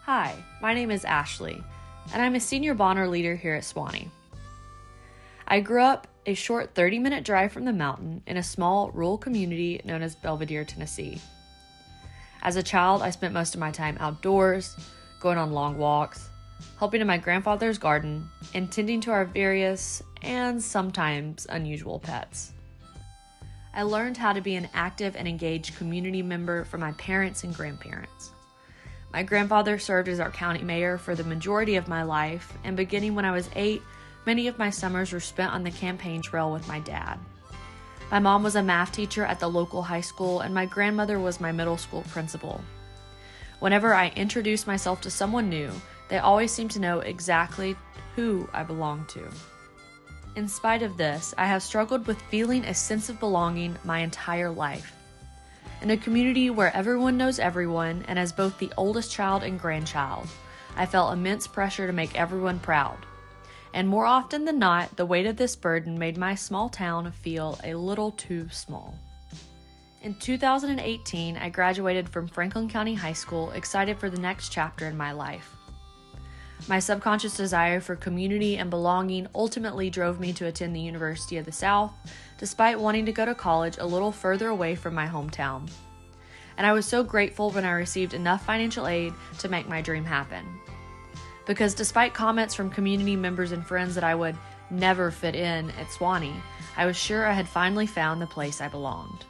Hi, my name is Ashley, and I'm a senior Bonner leader here at Sewanee. I grew up a short 30-minute drive from the mountain in a small rural community known as Belvedere, Tennessee. As a child, I spent most of my time outdoors, going on long walks, helping in my grandfather's garden, and tending to our various and sometimes unusual pets. I learned how to be an active and engaged community member from my parents and grandparents. My grandfather served as our county mayor for the majority of my life, and beginning when I was 8, many of my summers were spent on the campaign trail with my dad. My mom was a math teacher at the local high school, and my grandmother was my middle school principal. Whenever I introduced myself to someone new, they always seemed to know exactly who I belonged to. In spite of this, I have struggled with feeling a sense of belonging my entire life. In a community where everyone knows everyone, and as both the oldest child and grandchild, I felt immense pressure to make everyone proud. And more often than not, the weight of this burden made my small town feel a little too small. In 2018, I graduated from Franklin County High School, excited for the next chapter in my life. My subconscious desire for community and belonging ultimately drove me to attend the University of the South, despite wanting to go to college a little further away from my hometown. And I was so grateful when I received enough financial aid to make my dream happen. Because despite comments from community members and friends that I would never fit in at Sewanee, I was sure I had finally found the place I belonged.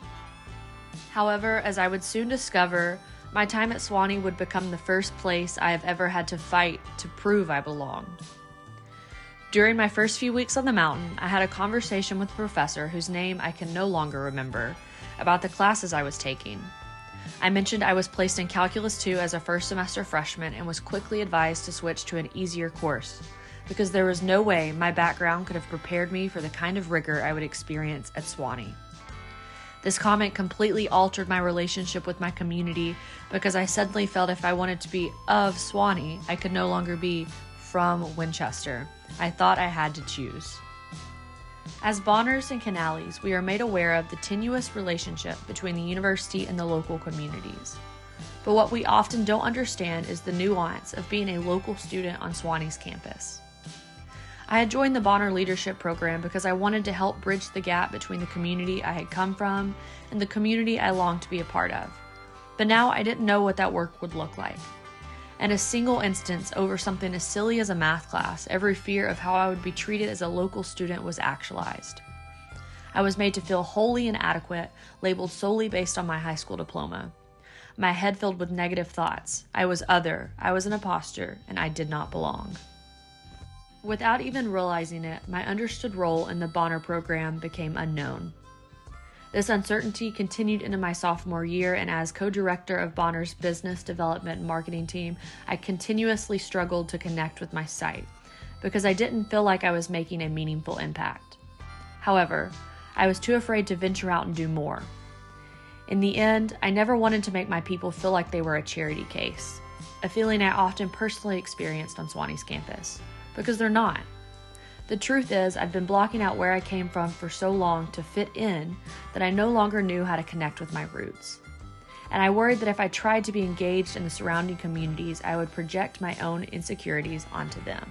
However, as I would soon discover, my time at Sewanee would become the first place I have ever had to fight to prove I belonged. During my first few weeks on the mountain, I had a conversation with a professor whose name I can no longer remember about the classes I was taking. I mentioned I was placed in Calculus 2 as a first semester freshman and was quickly advised to switch to an easier course because there was no way my background could have prepared me for the kind of rigor I would experience at Sewanee. This comment completely altered my relationship with my community because I suddenly felt if I wanted to be of Sewanee, I could no longer be from Winchester. I thought I had to choose. As Bonners and Canales, we are made aware of the tenuous relationship between the university and the local communities. But what we often don't understand is the nuance of being a local student on Sewanee's campus. I had joined the Bonner Leadership Program because I wanted to help bridge the gap between the community I had come from and the community I longed to be a part of. But now I didn't know what that work would look like. And a single instance over something as silly as a math class, every fear of how I would be treated as a local student was actualized. I was made to feel wholly inadequate, labeled solely based on my high school diploma. My head filled with negative thoughts. I was other, I was an imposter, and I did not belong. Without even realizing it, my understood role in the Bonner program became unknown. This uncertainty continued into my sophomore year, and as co-director of Bonner's business development and marketing team, I continuously struggled to connect with my site because I didn't feel like I was making a meaningful impact. However, I was too afraid to venture out and do more. In the end, I never wanted to make my people feel like they were a charity case, a feeling I often personally experienced on Sewanee's campus. Because they're not. The truth is, I'd been blocking out where I came from for so long to fit in that I no longer knew how to connect with my roots. And I worried that if I tried to be engaged in the surrounding communities, I would project my own insecurities onto them.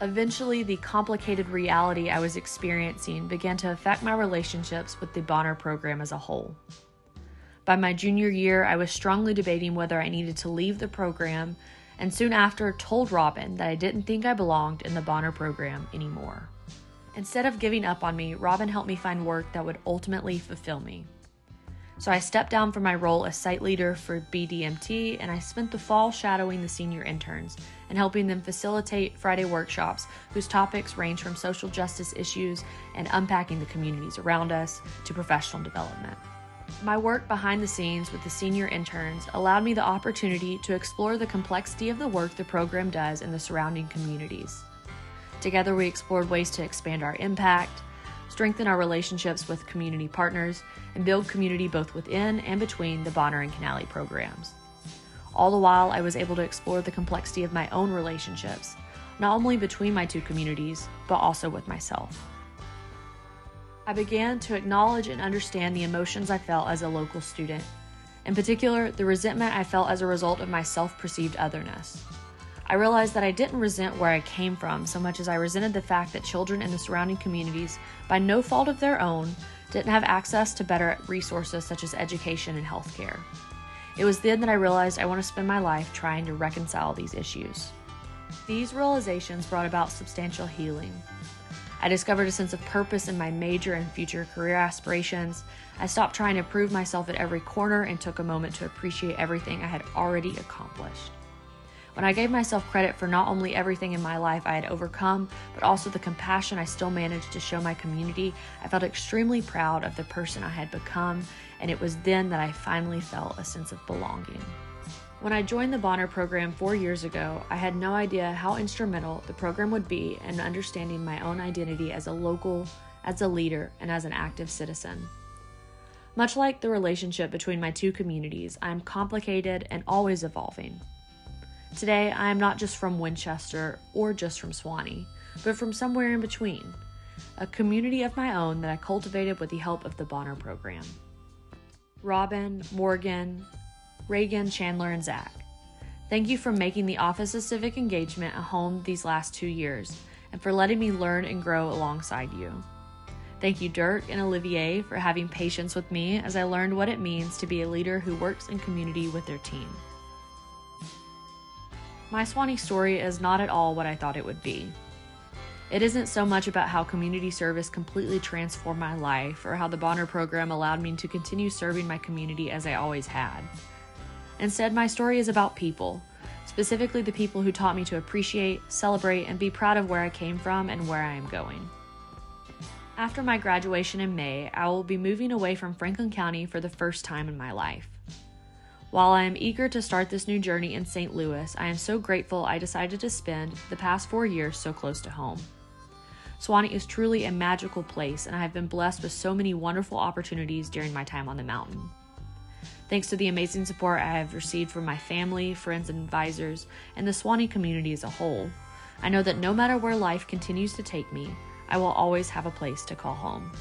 Eventually, the complicated reality I was experiencing began to affect my relationships with the Bonner program as a whole. By my junior year, I was strongly debating whether I needed to leave the program, and soon after told Robin that I didn't think I belonged in the Bonner program anymore. Instead of giving up on me, Robin helped me find work that would ultimately fulfill me. So I stepped down from my role as site leader for BDMT, and I spent the fall shadowing the senior interns and helping them facilitate Friday workshops whose topics range from social justice issues and unpacking the communities around us to professional development. My work behind the scenes with the senior interns allowed me the opportunity to explore the complexity of the work the program does in the surrounding communities. Together, we explored ways to expand our impact, strengthen our relationships with community partners, and build community both within and between the Bonner and Canale programs. All the while, I was able to explore the complexity of my own relationships, not only between my two communities, but also with myself. I began to acknowledge and understand the emotions I felt as a local student, In particular, the resentment I felt as a result of my self-perceived otherness. I realized that I didn't resent where I came from so much as I resented the fact that children in the surrounding communities, by no fault of their own, didn't have access to better resources such as education and healthcare. It was then that I realized I want to spend my life trying to reconcile these issues. These realizations brought about substantial healing. I discovered a sense of purpose in my major and future career aspirations. I stopped trying to prove myself at every corner and took a moment to appreciate everything I had already accomplished. When I gave myself credit for not only everything in my life I had overcome, but also the compassion I still managed to show my community, I felt extremely proud of the person I had become, and it was then that I finally felt a sense of belonging. When I joined the Bonner program 4 years ago, I had no idea how instrumental the program would be in understanding my own identity as a local, as a leader, and as an active citizen. Much like the relationship between my two communities, I am complicated and always evolving. Today, I am not just from Winchester or just from Sewanee, but from somewhere in between, a community of my own that I cultivated with the help of the Bonner program. Robin, Morgan, Reagan, Chandler, and Zach, thank you for making the Office of Civic Engagement a home these last 2 years, and for letting me learn and grow alongside you. Thank you, Dirk and Olivier, for having patience with me as I learned what it means to be a leader who works in community with their team. My Sewanee story is not at all what I thought it would be. It isn't so much about how community service completely transformed my life or how the Bonner program allowed me to continue serving my community as I always had. Instead, my story is about people, specifically the people who taught me to appreciate, celebrate, and be proud of where I came from and where I am going. After my graduation in May, I will be moving away from Franklin County for the first time in my life. While I am eager to start this new journey in St. Louis, I am so grateful I decided to spend the past 4 years so close to home. Sewanee is truly a magical place, and I have been blessed with so many wonderful opportunities during my time on the mountain. Thanks to the amazing support I have received from my family, friends, and advisors, and the Sewanee community as a whole, I know that no matter where life continues to take me, I will always have a place to call home.